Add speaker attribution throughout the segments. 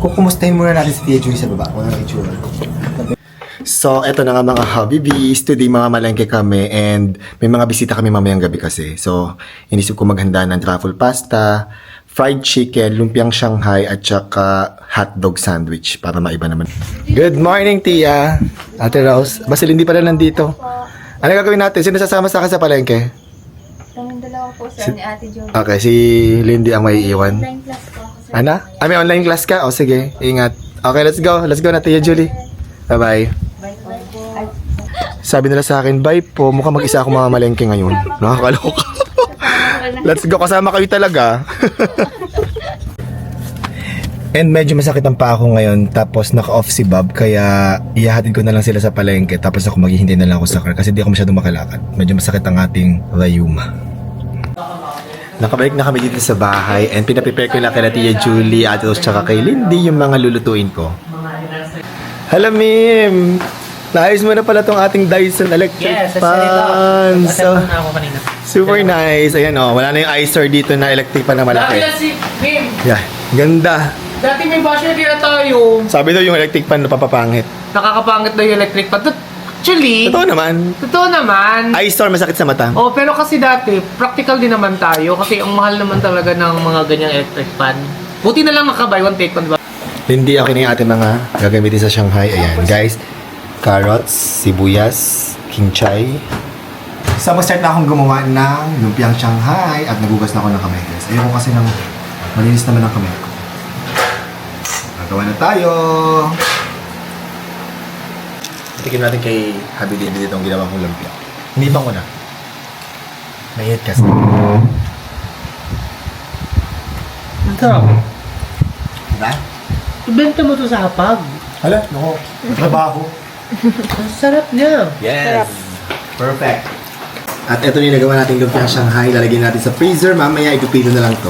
Speaker 1: Kukumustahin muna natin si Tia Julie sa baba. Kung ano ang itsura. So, eto na nga mga hobbies. Today mga malengke kami and may mga bisita kami mamayang gabi kasi. So, inisip ko maghanda ng truffle pasta, fried chicken, lumpiang Shanghai, at saka hotdog sandwich para maiba naman. Good morning, Tia! Ate Rose. Basta hindi pala nandito. Ano gagawin natin? Sino sasama sa akin sa palengke?
Speaker 2: Kaming dalawa po, sir, ni Ate Jolie.
Speaker 1: Okay, si Lindy ang may iwan.
Speaker 2: Online class po ako, sir.
Speaker 1: Ana? May online class ka? O sige, ingat. Okay, let's go. Let's go na, Tia Julie. Bye-bye.
Speaker 2: Bye po.
Speaker 1: Sabi nila sa akin, bye po. Mukhang mag-isa ako mamalengke ngayon. Nakakaloka. Let's go. Kasama kayo talaga. And medyo masakit ang paa ko ngayon. Tapos naka-off si Bob. Kaya ihahatid ko na lang sila sa palengke. Tapos ako maghihintay na lang ako sa car. Kasi di ako masyadong makalakad. Medyo masakit ang ating rayuma. Nakabalik na kami dito sa bahay. And pinaprepare ko na kay Tia Julie, Ate Rose, tsaka kay Lindy yung mga lulutuin ko. Hello, Mim! Naayos mo na pala tong ating Dyson electric fan. So,
Speaker 3: na ako kanina.
Speaker 1: super nice. Ayan o, wala na yung icer dito na electric fan na
Speaker 3: Dati
Speaker 1: malaki.
Speaker 3: na si Mim.
Speaker 1: Yeah, ganda.
Speaker 3: Dati may basher din na tayo.
Speaker 1: Sabi daw yung electric fan napapapangit.
Speaker 3: Nakakapangit daw yung electric pan. Actually,
Speaker 1: Totoo naman.
Speaker 3: naman.
Speaker 1: Icer masakit sa mata.
Speaker 3: Oh, pero kasi dati, practical din naman tayo. Kasi ang mahal naman talaga ng mga ganyang electric fan. Buti na lang naka-buy one take one, diba?
Speaker 1: Hindi okay na yung ating mga gagamitin sa Shanghai. Ayan, guys. Carrots, sibuyas, kimchi. So, mag-start na akong gumawa ng lumpiang Shanghai at nagugas na ako ng kamay, guys. Ayoko kasi ng malinis naman ang kamay ko. Nagawa na tayo. Tikim natin kay Habi Lindy dito ang ginawa kong lumpia. Hindi pa ko na. Mainit kasi.
Speaker 3: Ang sarap.
Speaker 1: Diba?
Speaker 3: Ibenta mo to sa hapag.
Speaker 1: Hala, nako. Trabaho.
Speaker 3: Ang sarap niya.
Speaker 1: Yes! Perfect. At ito na yung nagawa natin lumpiang Shanghai. Lalagyan natin sa freezer. Mamaya ipipilo na lang to.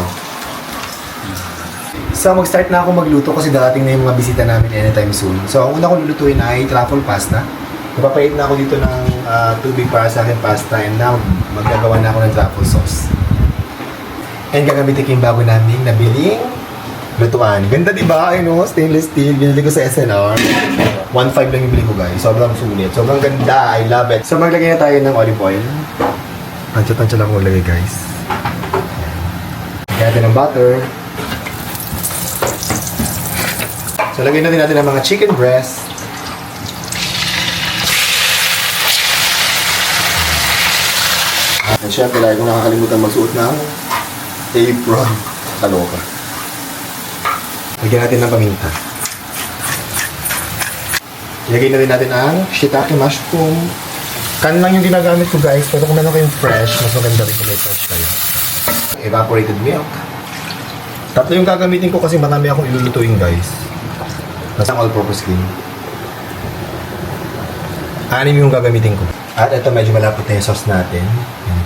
Speaker 1: So, mag-start na ako magluto kasi darating na yung mga bisita namin anytime soon. So, ang una kong lulutuin ay truffle pasta. Napapait na ako dito ng tubig para sa akin pasta. And now, maggagawa na ako ng truffle sauce. And gagamitin ko yung bago namin nabiling lutuan. Ganda diba? Ay no, stainless steel. Binili ko sa SNR. 1.5 lang yung bili ko guys. Sobrang sulit. Sobrang ganda. I love it. So maglagay na tayo ng olive oil. Tansya-tansya lang ko maglagay guys. Lagyan natin ng butter. So lagyan natin ng mga chicken breast. At syempre, lagi kong nakakalimutan magsuot ng apron. Kaloka. Lagyan natin ng paminta. Ilagay na rin natin ang shiitake mushroom. Kan lang yung ginagamit ko guys, pero kung meron kayong fresh, mas maganda rin kung may fresh kayo. Evaporated milk. Tatlo yung gagamitin ko kasi marami akong ilulutuin guys. Nasa all-purpose cream. 6 yung gagamitin ko. At ito medyo malapot na yung sauce natin.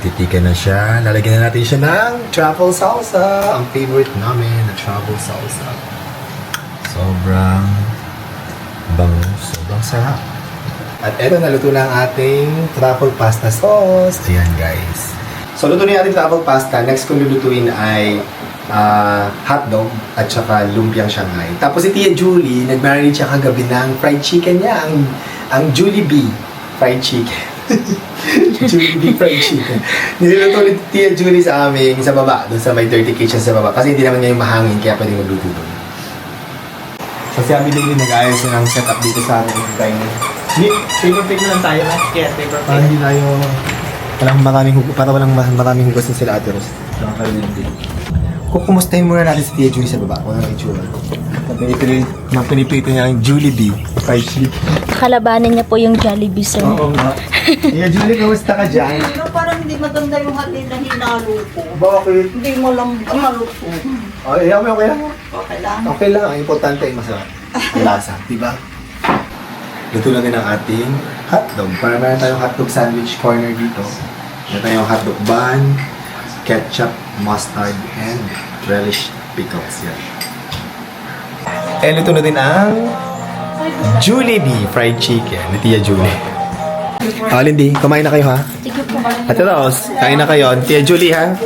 Speaker 1: Titika na siya. Lalagyan na natin siya ng truffle salsa. Ang favorite namin na truffle salsa. Sobrang bango. Sobrang sarap. At eto, naluto na ang ating truffle pasta sauce. Ayan guys. So, luto na yung ating truffle pasta. Next kong lulutuin ay hotdog at saka lumpiang Shanghai. Tapos si Tia Julie, nag-marinate siya kagabi ng fried chicken niya. Ang Jollibee fried chicken. Jollibee fried chicken. Niluto ni Tia Julie sa amin sa baba, doon sa may dirty kitchen sa baba. Kasi hindi naman niya yung mahangin, kaya pwedeng magluto doon. So si Abby Lily nag-ayos na ng setup dito sa amin ng dining.
Speaker 3: Paper lang tayo na. Yes, paper
Speaker 1: Para hindi tayo walang maraming hugas na sila Ate Rose. Kukumustahin muna natin si Tia Julie sa baba. Kung ano ang itsura. Pinipilito niya ang Jollibee fried chicken.
Speaker 2: Kalabanan niya po yung Jollibee, sir.
Speaker 1: Oo nga. Tia Julie, kamusta ka dyan?
Speaker 4: Pero parang hindi maganda yung hati na hinalo ko.
Speaker 1: Bakit?
Speaker 4: Hindi mo lang maluto.
Speaker 1: Okay lang.
Speaker 4: Okay lang.
Speaker 1: Okay lang. Ang importante ay masarap. Ang lasa, di ba? Luto na din ang ating hotdog. Para meron tayong hotdog sandwich corner dito. Meron tayong hotdog bun, ketchup, mustard, and relish pickles. Yan. And luto na din ang Jollibee fried chicken ni Tia Julie. Lindy, kumain na kayo ha?
Speaker 2: Sige po.
Speaker 1: Ate Rose, kain na kayo. Tia Julie ha?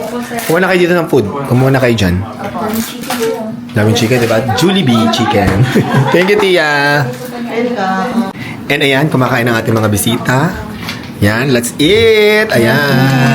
Speaker 1: Kumuha na kayo dito ng food. Kumuha na kayo dyan.
Speaker 2: Chicken po.
Speaker 1: Daming chicken, di ba? Jollibee chicken. Thank you, Tia.
Speaker 4: Welcome.
Speaker 1: And ayan, kumakain ang ating mga bisita. Yan, let's eat! Ayan.